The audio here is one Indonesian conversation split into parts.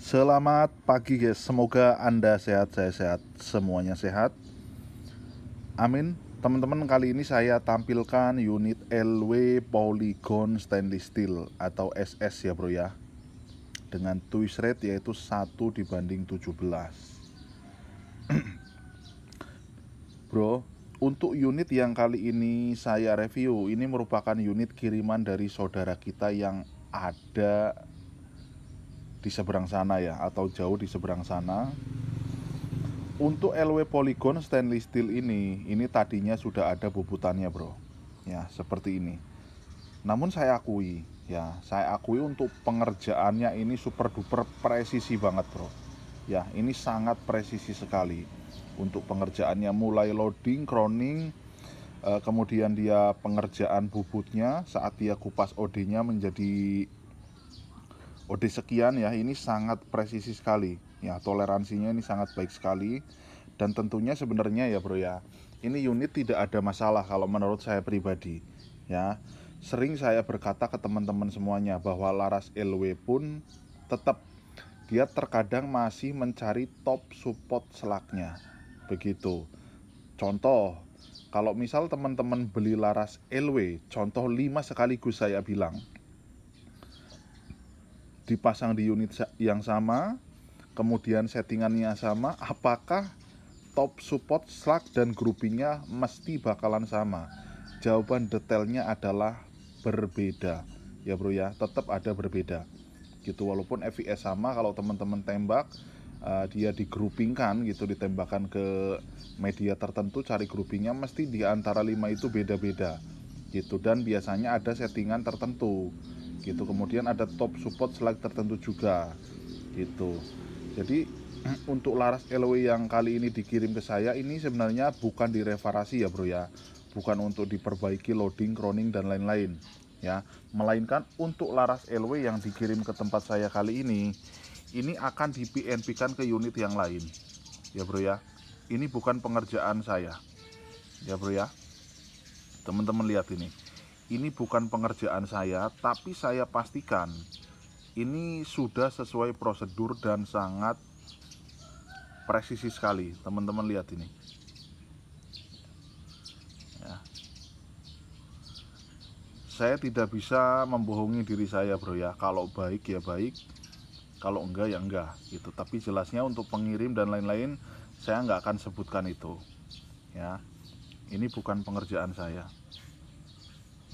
Selamat pagi guys, semoga Anda sehat, saya sehat, semuanya sehat. Amin. Teman-teman, kali ini saya tampilkan unit LW Polygon Stainless Steel atau SS ya bro ya, dengan twist rate yaitu 1:17. Bro, untuk unit yang kali ini saya review, ini merupakan unit kiriman dari saudara kita yang ada di seberang sana ya, atau jauh di seberang sana. Untuk LW Polygon Stainless Steel ini tadinya sudah ada bubutannya bro. Ya, seperti ini. Namun saya akui untuk pengerjaannya ini super duper presisi banget bro. Ya, ini sangat presisi sekali. Untuk pengerjaannya mulai loading, crowning, kemudian dia pengerjaan bubutnya saat dia kupas OD-nya menjadi OD sekian ya, ini sangat presisi sekali ya, toleransinya ini sangat baik sekali. Dan tentunya sebenarnya ya bro ya, ini unit tidak ada masalah kalau menurut saya pribadi ya. Sering saya berkata ke teman-teman semuanya bahwa laras LW pun tetap dia terkadang masih mencari top support selaknya begitu. Contoh, kalau misal teman-teman beli laras LW, contoh 5 sekaligus saya bilang, dipasang di unit yang sama, kemudian settingannya sama, apakah top support slug dan groupingnya mesti bakalan sama? Jawaban detailnya adalah berbeda ya bro ya, tetap ada berbeda gitu. Walaupun FVS sama, kalau teman-teman tembak dia digroupingkan gitu, ditembakkan ke media tertentu, cari groupingnya mesti di antara 5 itu beda-beda gitu. Dan biasanya ada settingan tertentu gitu, kemudian ada top support slug tertentu juga gitu. Jadi untuk laras LW yang kali ini dikirim ke saya ini sebenarnya bukan direparasi ya bro ya, bukan untuk diperbaiki loading, crowning dan lain-lain ya, melainkan untuk laras LW yang dikirim ke tempat saya kali ini akan di PNP kan ke unit yang lain ya bro ya. Ini bukan pengerjaan saya ya bro ya, teman-teman lihat ini bukan pengerjaan saya, tapi saya pastikan ini sudah sesuai prosedur dan sangat presisi sekali. Teman-teman lihat ini ya. Saya tidak bisa membohongi diri saya bro ya, kalau baik ya baik, kalau enggak ya enggak gitu. Tapi jelasnya untuk pengirim dan lain-lain saya nggak akan sebutkan itu ya. Ini bukan pengerjaan saya.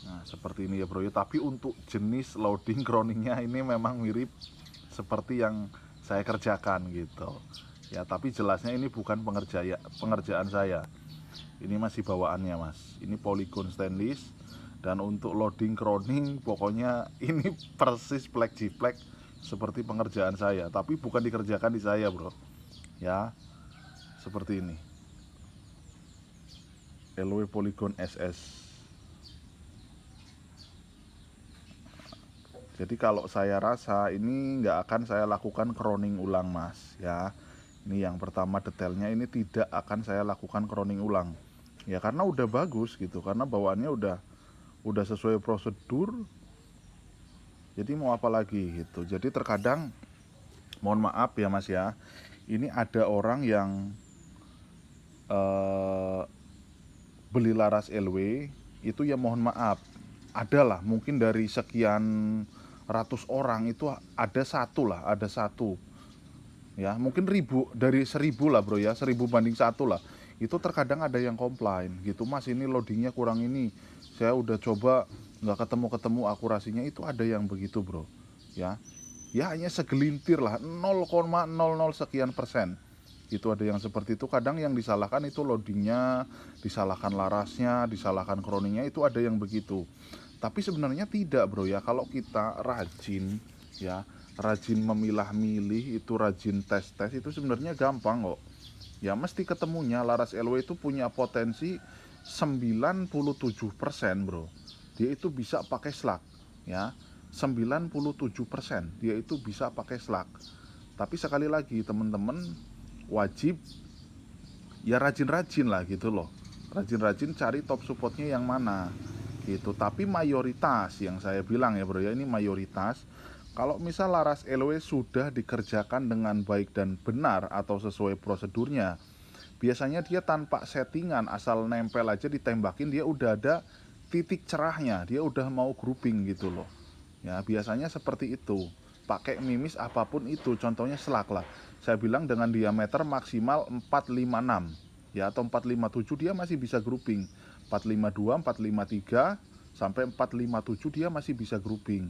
Nah seperti ini ya bro ya, tapi untuk jenis loading crowningnya ini memang mirip seperti yang saya kerjakan gitu ya. Tapi jelasnya ini bukan pengerjaan saya, ini masih bawaannya mas. Ini Polygon Stainless, dan untuk loading crowning pokoknya ini persis plek jiplek seperti pengerjaan saya, tapi bukan dikerjakan di saya bro ya. Seperti ini LW Polygon SS. Jadi kalau saya rasa ini nggak akan saya lakukan crowning ulang mas ya. Ini yang pertama, detailnya ini tidak akan saya lakukan crowning ulang ya, karena udah bagus gitu, karena bawaannya udah sesuai prosedur. Jadi mau apa lagi gitu. Jadi terkadang mohon maaf ya mas ya, ini ada orang yang beli laras LW itu ya, mohon maaf, adalah mungkin dari sekian ratus orang itu ada satu ya, mungkin dari 1000 lah bro ya, 1000 banding 1 lah. Itu terkadang ada yang komplain gitu, mas ini loadingnya kurang, ini saya udah coba nggak ketemu akurasinya. Itu ada yang begitu bro ya. Ya hanya segelintir lah, 0,00 sekian persen. Itu ada yang seperti itu. Kadang yang disalahkan itu loadingnya, disalahkan larasnya, disalahkan crowningnya, itu ada yang begitu. Tapi sebenarnya tidak bro ya, kalau kita rajin ya, rajin memilah-milih, itu rajin tes-tes, itu sebenarnya gampang kok ya. Mesti ketemunya laras LW itu punya potensi 97% bro, dia itu bisa pakai slug ya. 97% dia itu bisa pakai slug. Tapi sekali lagi teman-teman wajib ya rajin-rajin lah gitu loh, rajin-rajin cari top supportnya yang mana gitu. Tapi mayoritas yang saya bilang ya bro ya, ini mayoritas Kalau misal laras LW sudah dikerjakan dengan baik dan benar atau sesuai prosedurnya, biasanya dia tanpa settingan, asal nempel aja ditembakin, dia udah ada titik cerahnya, dia udah mau grouping gitu loh. Ya, biasanya seperti itu. Pakai mimis apapun itu, contohnya selak lah. Saya bilang dengan diameter maksimal 456 ya, atau 457 dia masih bisa grouping. 452, 453 sampai 457 dia masih bisa grouping.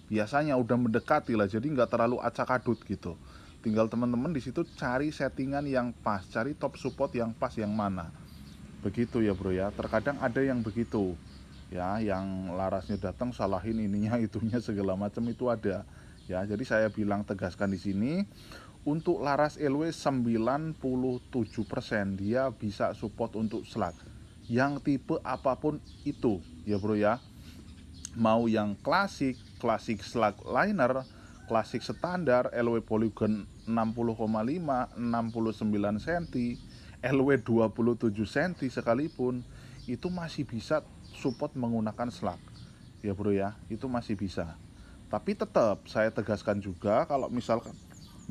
Biasanya udah mendekati lah, jadi nggak terlalu acak-adut gitu. Tinggal teman-teman di situ cari settingan yang pas, cari top support yang pas yang mana. Begitu ya bro ya. Terkadang ada yang begitu ya, yang larasnya datang salahin ininya itunya segala macam itu ada. Ya, jadi saya bilang tegaskan di sini, untuk laras LW 97% dia bisa support untuk slug. Yang tipe apapun itu ya bro ya. Mau yang klasik, klasik slug liner, klasik standar, LW polygon 60,5, 69 cm, LW 27 cm sekalipun, itu masih bisa support menggunakan slug. Ya bro ya, itu masih bisa. Tapi tetap saya tegaskan juga, kalau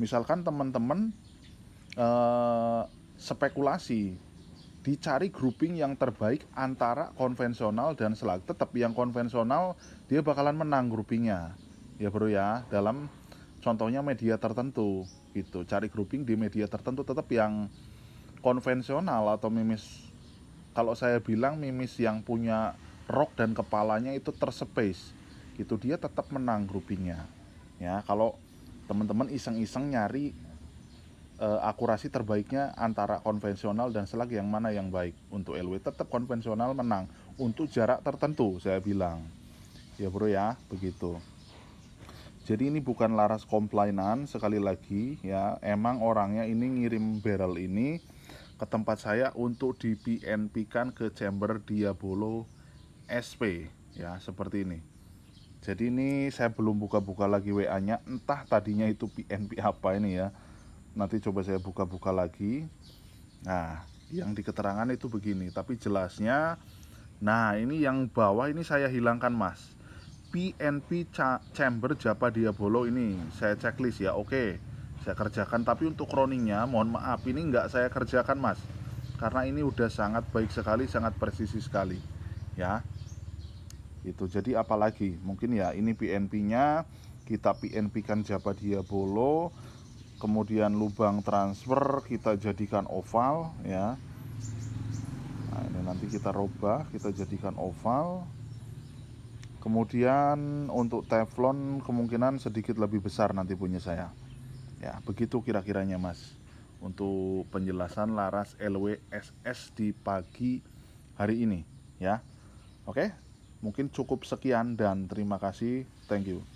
misalkan teman-teman spekulasi, dicari grouping yang terbaik antara konvensional dan slug. Tetap yang konvensional dia bakalan menang groupingnya ya bro ya, dalam contohnya media tertentu gitu. Cari grouping di media tertentu, tetap yang konvensional atau mimis, kalau saya bilang mimis yang punya rok dan kepalanya itu terspace gitu, dia tetap menang groupingnya ya. Kalau teman-teman iseng-iseng nyari akurasi terbaiknya antara konvensional dan slug yang mana yang baik, untuk LW tetap konvensional menang untuk jarak tertentu saya bilang ya bro ya, begitu. Jadi ini bukan laras komplainan, sekali lagi ya, emang orangnya ini ngirim barrel ini ke tempat saya untuk di PNP kan ke chamber Diabolo SP ya, seperti ini. Jadi ini saya belum buka-buka lagi WA nya, entah tadinya itu PNP apa ini ya, nanti coba saya buka-buka lagi. Nah, yang di keterangan itu begini, tapi jelasnya, nah ini yang bawah ini saya hilangkan mas, PNP chamber Japa Diabolo ini saya checklist ya, oke saya kerjakan. Tapi untuk croningnya mohon maaf, ini nggak saya kerjakan mas, karena ini udah sangat baik sekali, sangat presisi sekali ya. Itu jadi apalagi mungkin ya, ini PNP nya kita PNP kan Japa Diabolo, kemudian lubang transfer kita jadikan oval ya. Nah ini nanti kita robah, kita jadikan oval. Kemudian untuk teflon kemungkinan sedikit lebih besar nanti punya saya ya. Begitu kira-kiranya mas, untuk penjelasan laras LWSS di pagi hari ini ya. Oke, mungkin cukup sekian dan terima kasih, thank you.